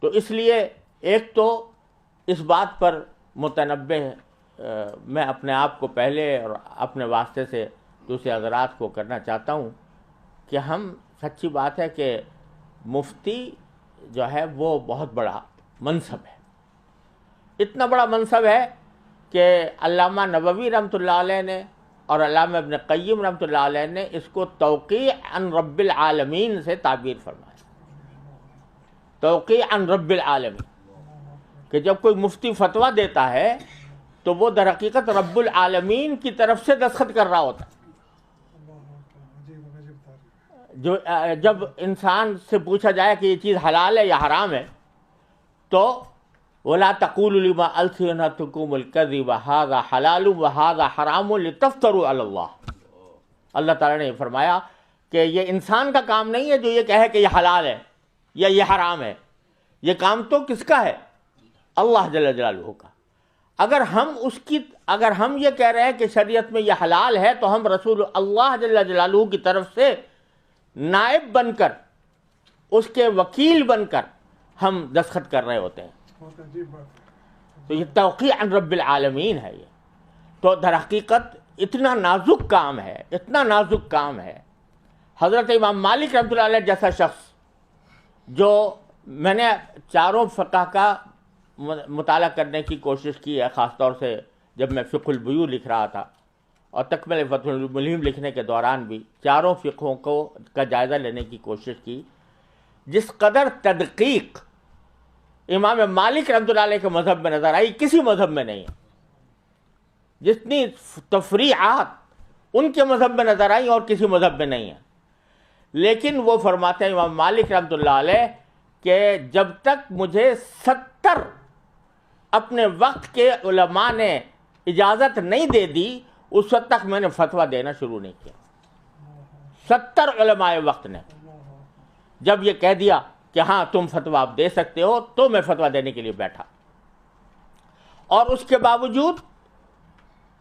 تو اس لیے ایک تو اس بات پر متنبہ میں اپنے آپ کو پہلے اور اپنے واسطے سے دوسرے حضرات کو کرنا چاہتا ہوں کہ ہم سچی بات ہے کہ مفتی جو ہے وہ بہت بڑا منصب ہے، اتنا بڑا منصب ہے کہ علامہ نووی رحمۃ اللہ علیہ نے اور علامہ ابن قیم رحمۃ اللہ علیہ نے اس کو توقیع عن رب العالمین سے تعبیر فرمایا، توقیع عن رب العالمین، کہ جب کوئی مفتی فتویٰ دیتا ہے تو وہ در حقیقت رب العالمین کی طرف سے دستخط کر رہا ہوتا ہے۔ جو جب انسان سے پوچھا جائے کہ یہ چیز حلال ہے یا حرام ہے تو وَلَا تَقُولُوا لِمَا أَلْسِنَتُكُمُ الْكَذِبَ هَذَا حَلَالٌ وَهَذَا حَرَامٌ لِتَفْتَرُوا عَلَى اللَّهِ۔ اللہ تعالیٰ نے فرمایا کہ یہ انسان کا کام نہیں ہے جو یہ کہے کہ یہ حلال ہے یا یہ حرام ہے، یہ کام تو کس کا ہے؟ اللہ جل جلالہ کا۔ اگر ہم یہ کہہ رہے ہیں کہ شریعت میں یہ حلال ہے تو ہم رسول اللہ جل جلالہ کی طرف سے نائب بن کر، اس کے وکیل بن کر ہم دستخط کر رہے ہوتے ہیں۔ تو یہ توقیع عن رب العالمین ہے۔ یہ تو در حقیقت اتنا نازک کام ہے، اتنا نازک کام ہے۔ حضرت امام مالک رحمۃ اللہ علیہ جیسا شخص، جو میں نے چاروں فقہ کا مطالعہ کرنے کی کوشش کی ہے، خاص طور سے جب میں فقہ البیوع لکھ رہا تھا اور تکمل فتح الملہم لکھنے کے دوران بھی چاروں فقہوں کا جائزہ لینے کی کوشش کی، جس قدر تدقیق امام مالک رحمۃ اللہ علیہ کے مذہب میں نظر آئی کسی مذہب میں نہیں ہے، جتنی تفریعات ان کے مذہب میں نظر آئی اور کسی مذہب میں نہیں ہے۔ لیکن وہ فرماتے ہیں امام مالک رحمۃ اللہ علیہ کہ جب تک مجھے 70 اپنے وقت کے علماء نے اجازت نہیں دے دی اس وقت تک میں نے فتویٰ دینا شروع نہیں کیا۔ 70 علماء وقت نے جب یہ کہہ دیا کہ ہاں تم فتویٰ آپ دے سکتے ہو تو میں فتویٰ دینے کے لیے بیٹھا، اور اس کے باوجود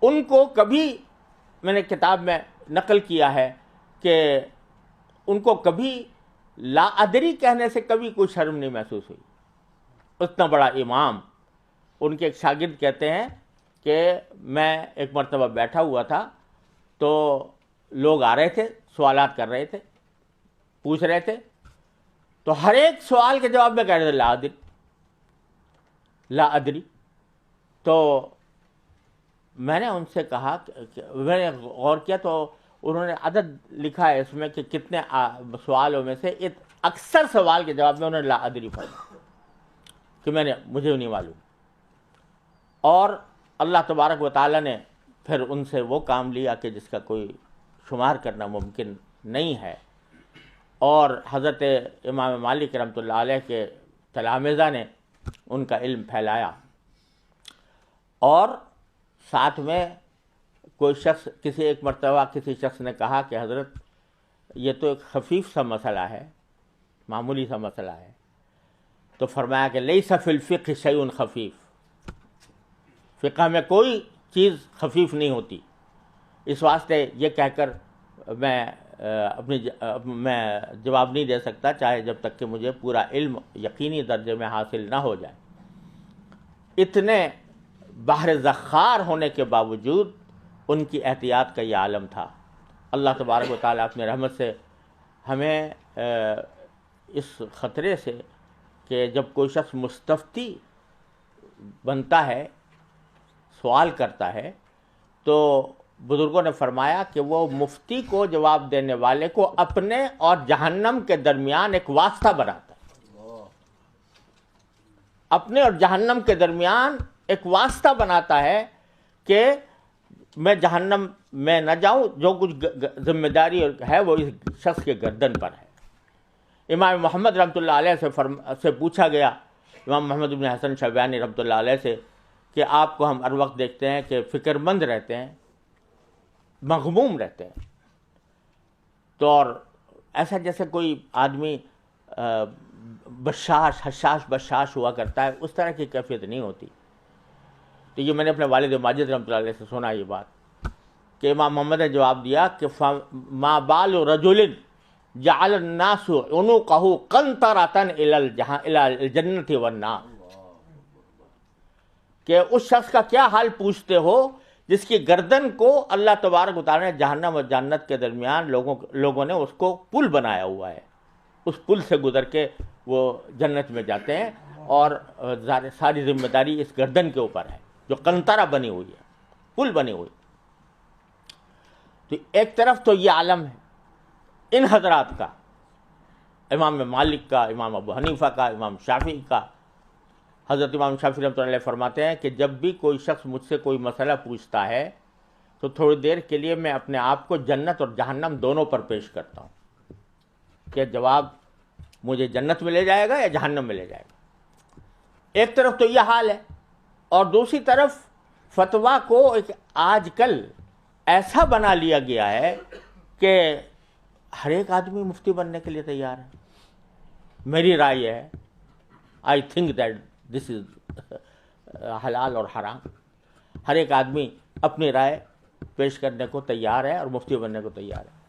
ان کو کبھی، میں نے کتاب میں نقل کیا ہے کہ ان کو کبھی لا ادری کہنے سے کبھی کوئی شرم نہیں محسوس ہوئی۔ اتنا بڑا امام، ان کے ایک شاگرد کہتے ہیں کہ میں ایک مرتبہ بیٹھا ہوا تھا تو لوگ آ رہے تھے، سوالات کر رہے تھے، پوچھ رہے تھے، تو ہر ایک سوال کے جواب میں کہہ رہے تھے لا ادری لا ادری۔ تو میں نے ان سے کہا کہ میں نے غور کیا تو انہوں نے عدد لکھا ہے اس میں کہ کتنے سوالوں میں سے اکثر سوال کے جواب میں انہوں نے لا ادری فرمایا کہ مجھے نہیں معلوم۔ اور اللہ تبارک و تعالیٰ نے پھر ان سے وہ کام لیا کہ جس کا کوئی شمار کرنا ممکن نہیں ہے، اور حضرت امام مالک رحمۃ اللہ علیہ کے تلامذہ نے ان کا علم پھیلایا۔ اور ساتھ میں کوئی شخص، ایک مرتبہ کسی شخص نے کہا کہ حضرت یہ تو ایک خفیف سا مسئلہ ہے، معمولی سا مسئلہ ہے، تو فرمایا کہ لیس فی الفقہ شیء خفیف، فقہ میں کوئی چیز خفیف نہیں ہوتی۔ اس واسطے یہ کہہ کر میں جواب نہیں دے سکتا چاہے جب تک کہ مجھے پورا علم یقینی درجے میں حاصل نہ ہو جائے۔ اتنے بحر زخار ہونے کے باوجود ان کی احتیاط کا یہ عالم تھا۔ اللہ تبارک و تعالیٰ اپنے رحمت سے ہمیں اس خطرے سے کہ جب کوئی شخص مستفتی بنتا ہے، سوال کرتا ہے، تو بزرگوں نے فرمایا کہ وہ مفتی کو، جواب دینے والے کو، اپنے اور جہنم کے درمیان ایک واسطہ بناتا ہے، اپنے اور جہنم کے درمیان ایک واسطہ بناتا ہے کہ میں جہنم میں نہ جاؤں، جو کچھ ذمہ داری ہے وہ اس شخص کے گردن پر ہے۔ امام محمد رحمۃ اللہ علیہ سے پوچھا گیا، امام محمد بن حسن شیبانی رحمۃ اللہ علیہ سے، کہ آپ کو ہم ہر وقت دیکھتے ہیں کہ فکر مند رہتے ہیں، مغموم رہتے ہیں، تو اور ایسا جیسے کوئی آدمی حشاش بشاش ہوا کرتا ہے، اس طرح کی کیفیت نہیں ہوتی۔ تو یہ میں نے اپنے والد ماجد رحمۃ اللہ علیہ سے سنا یہ بات، کہ امام محمد نے جواب دیا کہ ما بال رجل جعل الناس عنقہ قنطرۃ الی الجنۃ والنار، کہ اس شخص کا کیا حال پوچھتے ہو جس کی گردن کو اللہ تبارک و تعالیٰ نے جہنم اور جنت کے درمیان لوگوں نے اس کو پل بنایا ہوا ہے، اس پل سے گزر کے وہ جنت میں جاتے ہیں، اور ساری ذمہ داری اس گردن کے اوپر ہے جو قنطرہ بنی ہوئی ہے، پل بنی ہوئی۔ تو ایک طرف تو یہ عالم ہے ان حضرات کا، امام مالک کا، امام ابو حنیفہ کا، امام شافعی کا۔ حضرت امام شافعی رحمۃ اللہ علیہ فرماتے ہیں کہ جب بھی کوئی شخص مجھ سے کوئی مسئلہ پوچھتا ہے تو تھوڑی دیر کے لیے میں اپنے آپ کو جنت اور جہنم دونوں پر پیش کرتا ہوں کہ جواب مجھے جنت میں لے جائے گا یا جہنم میں لے جائے گا۔ ایک طرف تو یہ حال ہے، اور دوسری طرف فتویٰ کو ایک آج کل ایسا بنا لیا گیا ہے کہ ہر ایک آدمی مفتی بننے کے لیے تیار ہے۔ میری رائے ہے، آئی تھنک دیٹ دس از حلال اور حرام، ہر ایک آدمی اپنی رائے پیش کرنے کو تیار ہے اور مفتی بننے کو تیار ہے۔